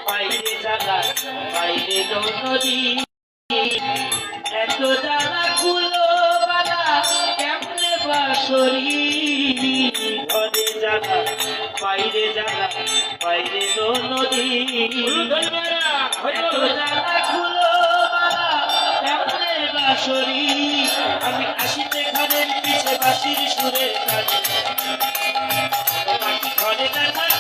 বাইরে জায়গা বাইরে নদী এত জ্বালা গুলো বালা কেমনে বাসরি ঘরে জায়গা বাইরে নদী এত জ্বালা গুলো বালা কেমনে বাসরি আমি আসিতে ঘরের পিছে বাসির সুরে কাজে ঘরে না